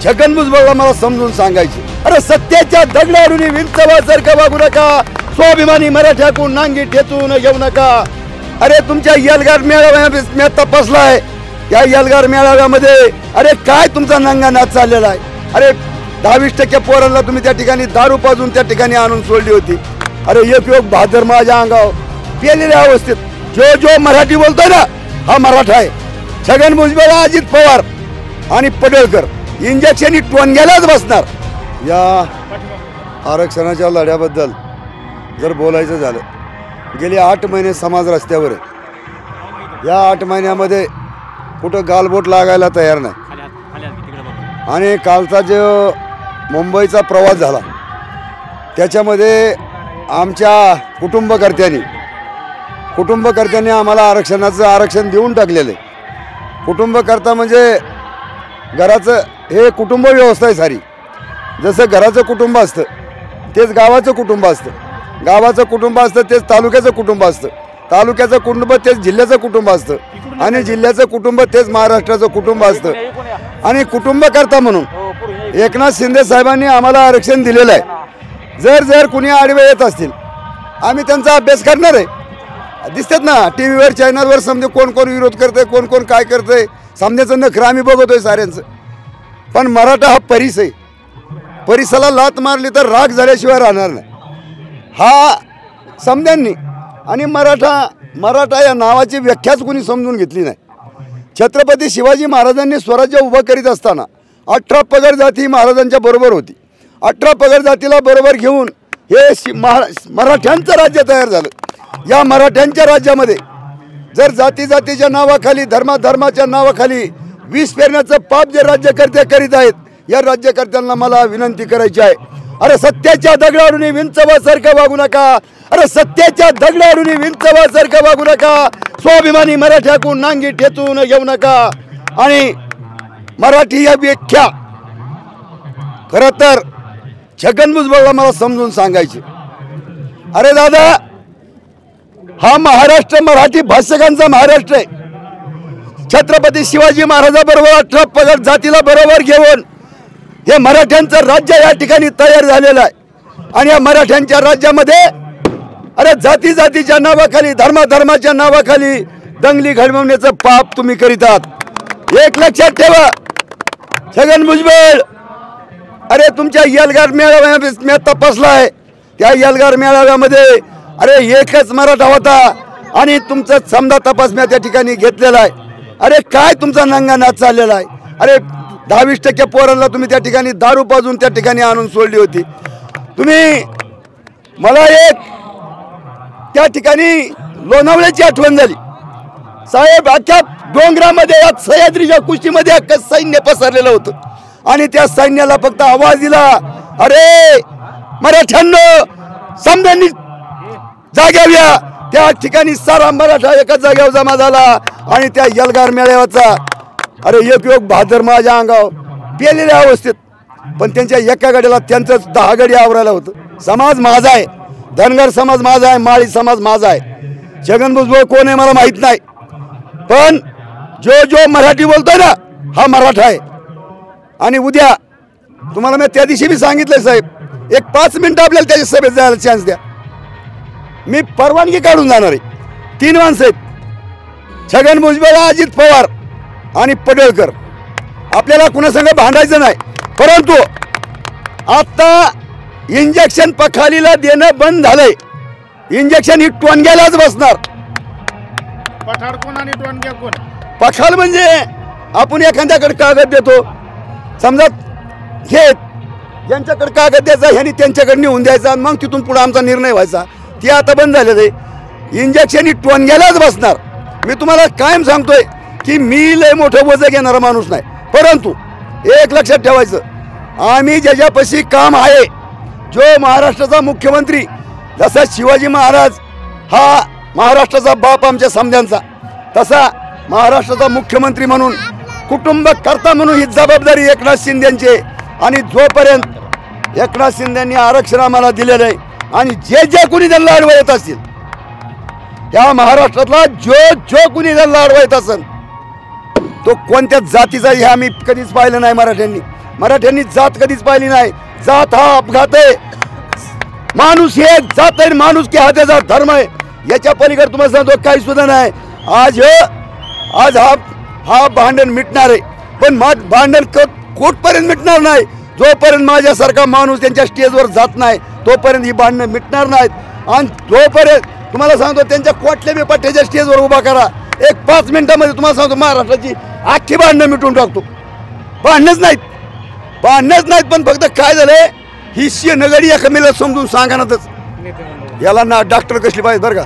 छगन भुजबळला मला समजून सांगायचे, अरे सत्तेच्या दगडावरून विंचवासारखं वागू नका, स्वाभिमानी मराठ्याकून नांगी ठेचून घेऊ नका. अरे तुमच्या यलगार मेळाव्यात मी तपासलाय, त्या यलगार मेळाव्यामध्ये अरे काय तुमचा नंगा नाच चाललेला आहे. अरे 10-20% पोरांना तुम्ही त्या ठिकाणी दारू पाजून त्या ठिकाणी आणून सोडली होती. अरे एक योग बहादर माझ्या अंगावर पेलेल्या अवस्थेत जो मराठी बोलतोय ना हा मराठा आहे. छगन भुजबळ, अजित पवार आणि पडळकर इंजेक्शन टोनग्यालाच बसणार. या आरक्षणाच्या लढ्याबद्दल जर बोलायचं झालं, गेले 8 महिने समाज रस्त्यावर आहे. या 8 महिन्यामध्ये कुठं गालबोट लागायला तयार नाही. आणि कालचा जो मुंबईचा प्रवास झाला त्याच्यामध्ये आमच्या कुटुंबकर्त्यांनी आम्हाला आरक्षण देऊन टाकलेलं आहे. कुटुंबकर्ता म्हणजे घराचं हे कुटुंब व्यवस्था आहे सारी. जसं घराचं कुटुंब असतं तेच गावाचं कुटुंब असतं, गावाचं कुटुंब असतं तेच तालुक्याचं कुटुंब असतं, तालुक्याचं कुटुंब तेच जिल्ह्याचं कुटुंब असतं, आणि जिल्ह्याचं कुटुंब तेच महाराष्ट्राचं कुटुंब असतं. आणि कुटुंबकर्ता म्हणून एकनाथ शिंदे साहेबांनी आम्हाला आरक्षण दिलेलं आहे. जर कुणी आडवे येत असतील आम्ही त्यांचा अभ्यास करणार आहे. दिसतात ना टी व्हीवर चॅनलवर, समजे कोण विरोध करतंय, कोण काय करतंय, सामन्याचं नखरं आम्ही बघतोय साऱ्यांचं. पण मराठा हा परिस आहे, परिसाला लात मारली तर राग झाल्याशिवाय राहणार नाही. हा समद्यांनी आणि मराठा या नावाची व्याख्याच कोणी समजून घेतली नाही. छत्रपती शिवाजी महाराजांनी स्वराज्य उभं करीत असताना 18 पगड जाती महाराजांच्या बरोबर होती. 18 पगड जातीला बरोबर घेऊन हे मराठ्यांचं राज्य तयार झालं. या मराठ्यांच्या राज्यामध्ये जर जातीच्या नावाखाली, धर्माच्या नावाखाली विष पेरण्याचं पाप जे राज्यकर्ते करीत आहेत, या राज्यकर्त्यांना मला विनंती करायची आहे, अरे सत्तेच्या दगडावरून विंचवासारखं वागू नका. अरे सत्तेच्या दगडावरून विंचवासारखं वागू नका, स्वाभिमानी मराठ्याकून नांगी ठेचून घेऊ नका. आणि मराठी या व्याख्या खरं तर छगन भुजबळला मला समजून सांगायचे, अरे दादा हा महाराष्ट्र मराठी भाषकांचा महाराष्ट्र आहे. छत्रपती शिवाजी महाराजांबरोबर 18 पगड जातीला बरोबर घेऊन हे मराठ्यांचं राज्य या ठिकाणी तयार झालेलं आहे. आणि या मराठ्यांच्या राज्यामध्ये अरे जातीच्या नावाखाली, धर्माच्या नावाखाली दंगली घडवण्याचं पाप तुम्ही करीत आहात. एक लक्षात ठेवा छगन भुजबळ, अरे तुमच्या यलगार मेळाव्यात मी तपासलाय, त्या यलगार मेळाव्यामध्ये अरे एकच मराठा होता आणि तुमचा समजा तपास मी त्या ठिकाणी घेतलेला आहे. अरे काय तुमचा नंगा नाच चाललेला आहे. अरे 10-20% पोरांना तुम्ही त्या ठिकाणी दारू पाजून त्या ठिकाणी आणून सोडली होती. तुम्ही मला एक त्या ठिकाणी लोणावळ्याची आठवण झाली साहेब. अख्ख्या डोंगरामध्ये या सह्याद्रीच्या कुस्तीमध्ये अख्खं सैन्य पसरलेलं होतं आणि त्या सैन्याला फक्त आवाज दिला, अरे मराठ्यांनो समजांनी जाग्यावर या. त्या ठिकाणी सारा मराठा एकाच जागेवर जमा झाला आणि त्या यलगार मेळाव्याचा अरे एक योग बहादर माझ्या अंगावर पेलेल्या अवस्थेत. पण त्यांच्या एका गाडीला त्यांचं 10 गाडी आवरायला होतं. समाज माझा आहे, धनगर समाज माझा आहे, माळी समाज माझा आहे. छगन भुजबळ कोण आहे मला माहित नाही, पण जो मराठी बोलतोय ना हा मराठा आहे. आणि उद्या तुम्हाला मी त्या दिवशी बी सांगितलंय साहेब, एक 5 मिनिटं आपल्याला त्याच्या सभेत जायला चान्स द्या, मी परवानगी काढून जाणार आहे. 3 माणसं आहेत, छगन भुजबळ, अजित पवार आणि पडळकर. आपल्याला कुणासंग भांडायचं नाही, परंतु आता इंजेक्शन पखालीला देणं बंद झालंय. इंजेक्शन ही टोनग्यालाच बसणार. पठार कोण आणि टोनग्या कोण? पखाल म्हणजे आपण एखाद्याकडे कागद देतो, समजा हे ज्यांच्याकडे कागद द्यायचा ह्यांनी त्यांच्याकडे नेऊन द्यायचा, मग तिथून पुढे आमचा निर्णय व्हायचा. ते आता बंद झालेलं आहे. इंजेक्शन ही टोनग्यालाच बसणार. मी तुम्हाला कायम सांगतोय की मी लय मोठं वजन घेणारा माणूस नाही, परंतु एक लक्षात ठेवायचं, आम्ही ज्याच्यापाशी काम आहे, जो महाराष्ट्राचा मुख्यमंत्री, जसा शिवाजी महाराज हा महाराष्ट्राचा बाप आमच्या समद्यांचा, तसा महाराष्ट्राचा मुख्यमंत्री म्हणून, कुटुंबकर्ता म्हणून ही जबाबदारी एकनाथ शिंदेची. आणि जोपर्यंत एकनाथ शिंदेंनी आरक्षण आम्हाला दिलेलं आहे आणि जे कोणी त्यांना अडवत असतील, या महाराष्ट्रातला जो कोणी त्यांना अडवत असेल तो कोणत्या जातीचा हे आम्ही कधीच पाहिलं नाही मराठ्यांनी. मराठ्यांनी जात कधीच पाहिली नाही. जात हा अपघात आहे. माणूस हे जात आहे, माणूस की हा त्याचा धर्म आहे. याच्या पलीकडे तुम्हाला सांगतो काही सुद्धा नाही. आज हा भांडण मिटणार आहे, पण भांडण कोर्टपर्यंत मिटणार नाही. जोपर्यंत माझ्यासारखा माणूस त्यांच्या स्टेजवर जात नाही तोपर्यंत ही भांडणं मिटणार नाहीत. आणि जोपर्यंत तुम्हाला सांगतो त्यांच्या कोटल्या बी पट्ट्याच्या स्टेजवर उभा करा, एक 5 मिनिटामध्ये तुम्हाला सांगतो महाराष्ट्राची आखी भांडणं मिटून टाकतो. भांडणच नाहीत. पण फक्त काय झालंय, ही नगडी या कमीला समजून सांगा ना, याला ना डॉक्टर कसली पाहिजे बरं का.